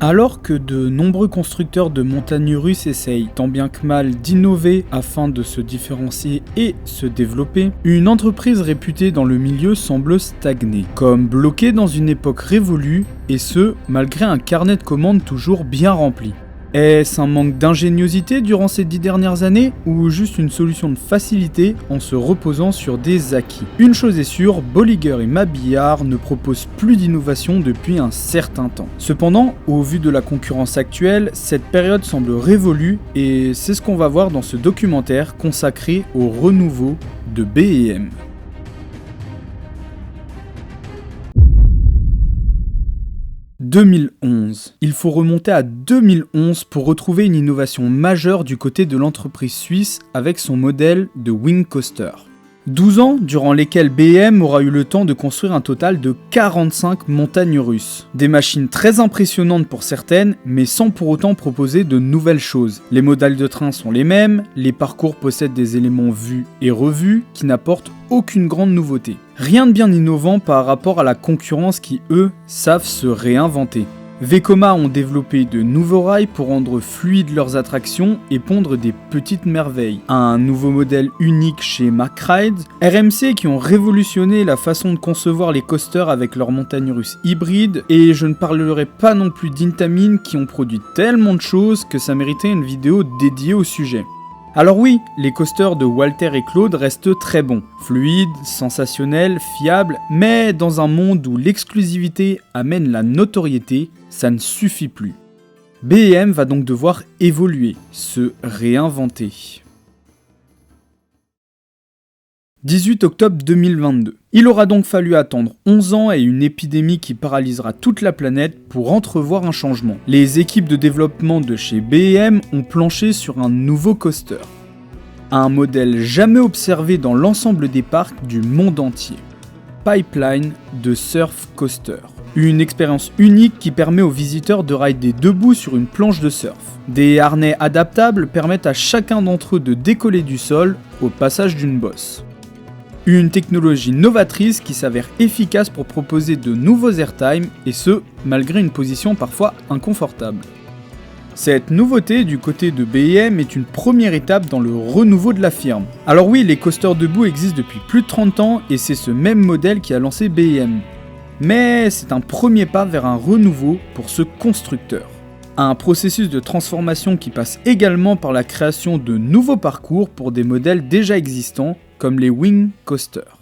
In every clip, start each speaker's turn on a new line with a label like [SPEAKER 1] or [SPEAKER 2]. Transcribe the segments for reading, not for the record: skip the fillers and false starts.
[SPEAKER 1] Alors que de nombreux constructeurs de montagnes russes essayent tant bien que mal d'innover afin de se différencier et se développer, une entreprise réputée dans le milieu semble stagner, comme bloquée dans une époque révolue, et ce, malgré un carnet de commandes toujours bien rempli. Est-ce un manque d'ingéniosité durant ces 10 dernières années ou juste une solution de facilité en se reposant sur des acquis? Une chose est sûre, Bolliger et Mabillard ne proposent plus d'innovation depuis un certain temps. Cependant, au vu de la concurrence actuelle, cette période semble révolue et c'est ce qu'on va voir dans ce documentaire consacré au renouveau de B&M. « 2011. Il faut remonter à 2011 pour retrouver une innovation majeure du côté de l'entreprise suisse avec son modèle de Wing Coaster. 12 ans durant lesquels B&M aura eu le temps de construire un total de 45 montagnes russes. Des machines très impressionnantes pour certaines, mais sans pour autant proposer de nouvelles choses. Les modèles de train sont les mêmes, les parcours possèdent des éléments vus et revus qui n'apportent aucune grande nouveauté. Rien de bien innovant par rapport à la concurrence qui, eux, savent se réinventer. Vekoma ont développé de nouveaux rails pour rendre fluides leurs attractions et pondre des petites merveilles. Un nouveau modèle unique chez Mack Rides, RMC qui ont révolutionné la façon de concevoir les coasters avec leurs montagnes russes hybrides, et je ne parlerai pas non plus d'Intamin qui ont produit tellement de choses que ça méritait une vidéo dédiée au sujet. Alors oui, les coasters de Walter et Claude restent très bons, fluides, sensationnels, fiables, mais dans un monde où l'exclusivité amène la notoriété, ça ne suffit plus. B&M va donc devoir évoluer, se réinventer. 18 octobre 2022. Il aura donc fallu attendre 11 ans et une épidémie qui paralysera toute la planète pour entrevoir un changement. Les équipes de développement de chez B&M ont planché sur un nouveau coaster. Un modèle jamais observé dans l'ensemble des parcs du monde entier. Pipeline de Surf Coaster. Une expérience unique qui permet aux visiteurs de rider debout sur une planche de surf. Des harnais adaptables permettent à chacun d'entre eux de décoller du sol au passage d'une bosse. Une technologie novatrice qui s'avère efficace pour proposer de nouveaux airtime, et ce, malgré une position parfois inconfortable. Cette nouveauté du côté de B&M est une première étape dans le renouveau de la firme. Alors oui, les coasters debout existent depuis plus de 30 ans et c'est ce même modèle qui a lancé B&M. Mais c'est un premier pas vers un renouveau pour ce constructeur. Un processus de transformation qui passe également par la création de nouveaux parcours pour des modèles déjà existants, comme les Wing Coasters.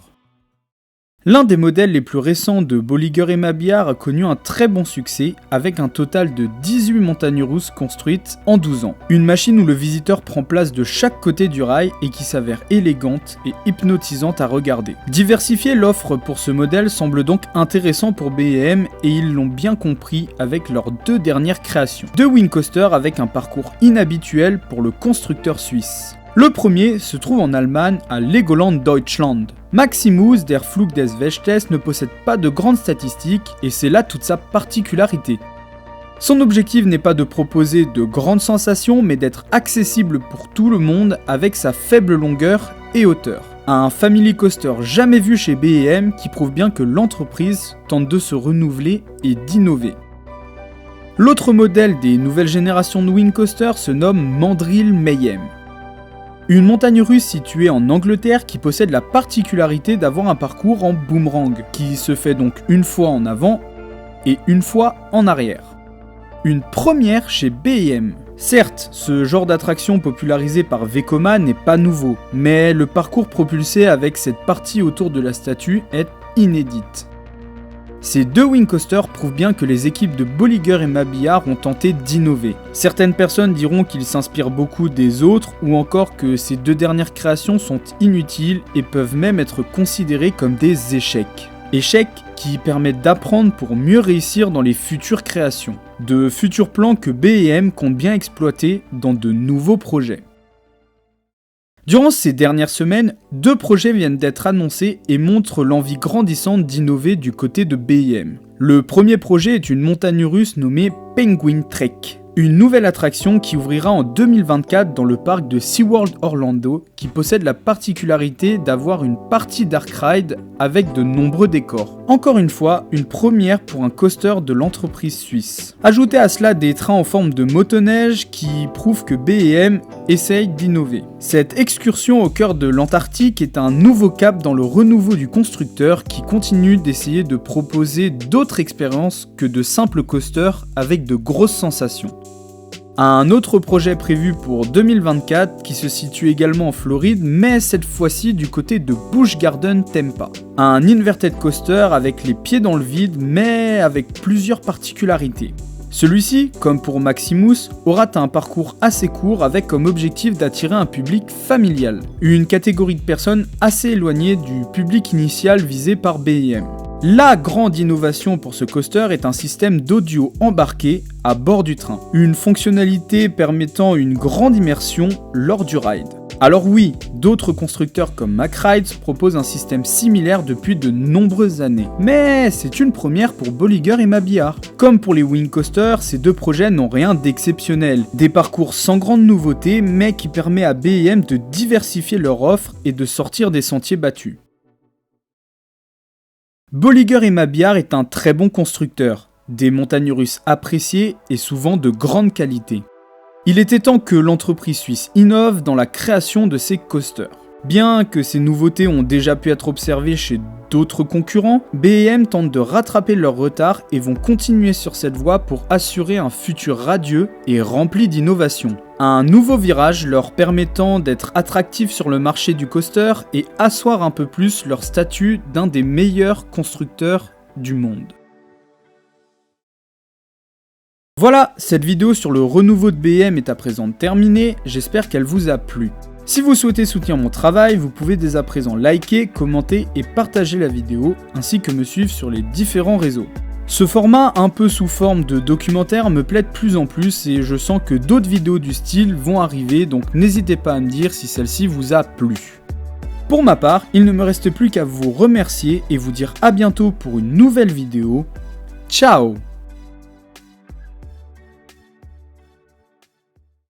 [SPEAKER 1] L'un des modèles les plus récents de Bolliger et Mabillard a connu un très bon succès, avec un total de 18 montagnes russes construites en 12 ans. Une machine où le visiteur prend place de chaque côté du rail et qui s'avère élégante et hypnotisante à regarder. Diversifier l'offre pour ce modèle semble donc intéressant pour B&M et ils l'ont bien compris avec leurs 2 dernières créations. 2 Wing Coasters avec un parcours inhabituel pour le constructeur suisse. Le premier se trouve en Allemagne à Legoland Deutschland. Maximus der Flug des Wächters ne possède pas de grandes statistiques et c'est là toute sa particularité. Son objectif n'est pas de proposer de grandes sensations mais d'être accessible pour tout le monde avec sa faible longueur et hauteur. Un family coaster jamais vu chez B&M qui prouve bien que l'entreprise tente de se renouveler et d'innover. L'autre modèle des nouvelles générations de Wing Coaster se nomme Mandrill Mayhem. Une montagne russe située en Angleterre qui possède la particularité d'avoir un parcours en boomerang, qui se fait donc une fois en avant et une fois en arrière. Une première chez B&M. Certes, ce genre d'attraction popularisé par Vekoma n'est pas nouveau, mais le parcours propulsé avec cette partie autour de la statue est inédite. Ces 2 Wing Coasters prouvent bien que les équipes de Bolliger et Mabillard ont tenté d'innover. Certaines personnes diront qu'ils s'inspirent beaucoup des autres ou encore que ces 2 dernières créations sont inutiles et peuvent même être considérées comme des échecs. Échecs qui permettent d'apprendre pour mieux réussir dans les futures créations. De futurs plans que B&M compte bien exploiter dans de nouveaux projets. Durant ces dernières semaines, 2 projets viennent d'être annoncés et montrent l'envie grandissante d'innover du côté de B&M. Le premier projet est une montagne russe nommée Penguin Trek. Une nouvelle attraction qui ouvrira en 2024 dans le parc de SeaWorld Orlando, qui possède la particularité d'avoir une partie Dark Ride avec de nombreux décors. Encore une fois, une première pour un coaster de l'entreprise suisse. Ajoutez à cela des trains en forme de motoneige qui prouvent que B&M essaye d'innover. Cette excursion au cœur de l'Antarctique est un nouveau cap dans le renouveau du constructeur qui continue d'essayer de proposer d'autres expériences que de simples coasters avec de grosses sensations. Un autre projet prévu pour 2024 qui se situe également en Floride, mais cette fois-ci du côté de Busch Garden Tampa. Un inverted coaster avec les pieds dans le vide, mais avec plusieurs particularités. Celui-ci, comme pour Maximus, aura un parcours assez court avec comme objectif d'attirer un public familial, une catégorie de personnes assez éloignée du public initial visé par B&M. La grande innovation pour ce coaster est un système d'audio embarqué à bord du train, une fonctionnalité permettant une grande immersion lors du ride. Alors oui, d'autres constructeurs comme MacRides proposent un système similaire depuis de nombreuses années, mais c'est une première pour Bolliger et Mabillard. Comme pour les Wing Coasters, ces deux projets n'ont rien d'exceptionnel, des parcours sans grande nouveauté mais qui permet à B&M de diversifier leur offre et de sortir des sentiers battus. Bolliger et Mabillard est un très bon constructeur, des montagnes russes appréciées et souvent de grande qualité. Il était temps que l'entreprise suisse innove dans la création de ses coasters. Bien que ces nouveautés ont déjà pu être observées chez d'autres concurrents, B&M tente de rattraper leur retard et vont continuer sur cette voie pour assurer un futur radieux et rempli d'innovations. Un nouveau virage leur permettant d'être attractifs sur le marché du coaster et asseoir un peu plus leur statut d'un des meilleurs constructeurs du monde. Voilà, cette vidéo sur le renouveau de B&M est à présent terminée, j'espère qu'elle vous a plu. Si vous souhaitez soutenir mon travail, vous pouvez dès à présent liker, commenter et partager la vidéo, ainsi que me suivre sur les différents réseaux. Ce format, un peu sous forme de documentaire, me plaît de plus en plus et je sens que d'autres vidéos du style vont arriver, donc n'hésitez pas à me dire si celle-ci vous a plu. Pour ma part, il ne me reste plus qu'à vous remercier et vous dire à bientôt pour une nouvelle vidéo. Ciao!